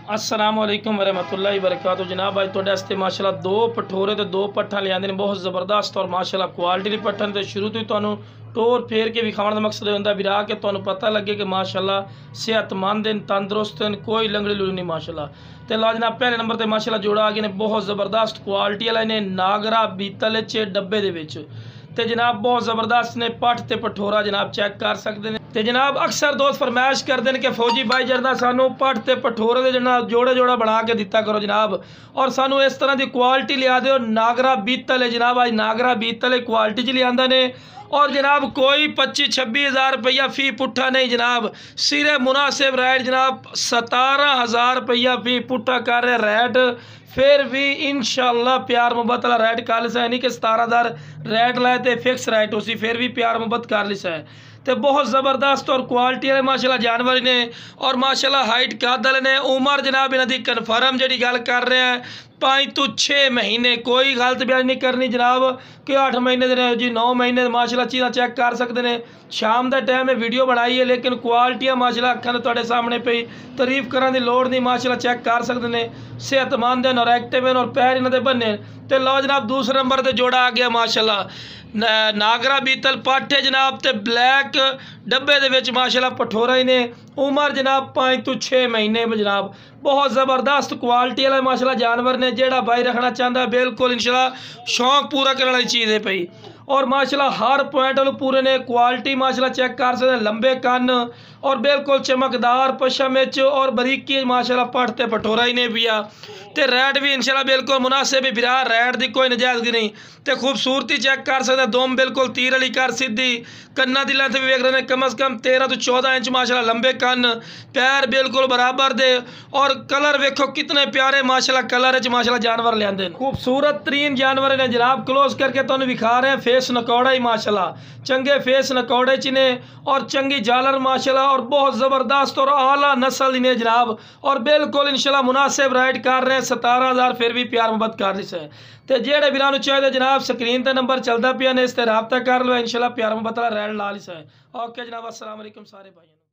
अस्सलाम वालेकुम वरहमतुल्लाहि वबरकातुहू। जनाब अज तुहाडे वास्ते माशाअल्लाह दो पठोरे ते दो पट्ठा लिआंदे ने बहुत ज़बरदस्त और माशाअल्लाह क्वालिटी दे पट्ठन ते शुरू तो ही तुहानू टोर फेर के विखाउण दा मकसद होंदा विरा के तुहानू पता लगे कि माशाअल्लाह सेहतमंद हैं, तंदुरुस्त हैं, कोई लंगड़ी लुड़ी नहीं माशाअल्लाह। तो लो जनाब पहले नंबर ते माशाअल्लाह जोड़ा आ गए ने बहुत ज़बरदस्त क्वालिटी वाले ने नागरा बीतल च डब्बे दे विच ते जनाब बहुत ज़बरदस्त ने पट्ठ ते पठोरा जनाब चेक कर सकते हैं। तो जनाब अक्सर दोस्त फरमाइश करते हैं कि फौजी भाई जरा सानू पट्ठ ते पठोरे दे जनाब जोड़े जोड़ा बना के दिता करो जनाब, और सानू इस तरह की क्वालिटी लिया दो। नागरा बीतल है जनाब, अज नागरा बीतल क्वालिटी च लिया ने और जनाब कोई 25-26 हज़ार रुपया फी पुट्ठा नहीं जनाब, सिरे मुनासिब रेट जनाब 17,000 रुपया फी पुट्ठा कर रहे रेट। फिर भी इंशाअल्लाह प्यार मुहब्बत वाला रेट कर लिसा है, नहीं कि 17,000 रेट लाए तो फिक्स रेट उसी, फिर भी प्यार मुहब्बत कर लिसा है। तो बहुत ज़बरदस्त और क्वालिटी वाले माशाल्लाह जानवर ने और माशाल्लाह हाइट कादल ने। उमर जनाब इन्हां दी कन्फर्म जी गल कर रहे हैं 5 तो 6 महीने, कोई गलत बयान नहीं करनी जनाब कि 8 महीने दे जी 9 महीने माशाल्लाह चीज़ां चेक कर सकते हैं। शाम का टाइम है वीडियो बनाई है लेकिन क्वालिटियाँ माशाल्लाह अखां तुहाडे सामने पई, तारीफ करने की लोड़ नहीं, माशाल्लाह चेक कर सकते हैं। सेहतमंद हैं और एक्टिव हैं और पैर इन्हां दे बने। तो लो जनाब दूसरे नंबर पर जोड़ा आ गया माशाल्लाह नागरा बीतल पट्ठ है जनाब, तो ब्लैक डब्बे दे विच माशाल्लाह पठोरा ही ने। उमर जनाब 5 तो 6 महीने में जनाब, बहुत ज़बरदस्त क्वालिटी वाला माशाल्लाह जानवर ने। जेड़ा भाई रखना चाहता है बिल्कुल इंशाल्लाह शौक पूरा करने वाली चीज़ है पई, और माशाल्लाह हर पॉइंट वालों पूरे ने क्वालिटी माशाल्लाह चेक कर सकते हैं। लंबे कन और बिल्कुल चमकदार पशम और बरीकी माशाल्लाह पट्ठ ते पठोरा ही ने पिया। तो रेट भी इंशाल्लाह बिल्कुल मुनासिब है बिरा, रेट की कोई नजायज़गी नहीं। तो खूबसूरती चेक कर सकते हैं, दुम बिल्कुल तीर वाली कर सीधी, कन्ना की लेंथ भी वेख रहे हैं कम अज़ कम 13 तो 14 इंच माशाल्लाह लंबे कन, पैर बिल्कुल बराबर दे और कलर वेखो कितने प्यारे माशाल्लाह कलर माशाल्लाह जानवर लियाते। खूबसूरत तरीन जानवर ने जनाब, क्लोज करके तुहानू विखा रहे हैं। फेस नकौड़ा ही माशाल्लाह चंगे फेस नकौड़े च ने और चंगी जालर माशाल्लाह और बहुत ज़बरदस्त और आला नस्ल ने जनाब, और बिल्कुल इंशाल्लाह मुनासिब रेट कर रहे हैं 17,000, फिर भी प्यार मुहब्बत कर रही है। तो जेड़े वीरां नूं चाहिए जनाब स्क्रीन पर नंबर चलता पिया ने, इस ते राबता कर लो, इंशाल्लाह प्यार मुहब्बत वाला रेट ला लिसा है। ओके जनाब, अस्सलाम वालेकुम सारे भाइयों।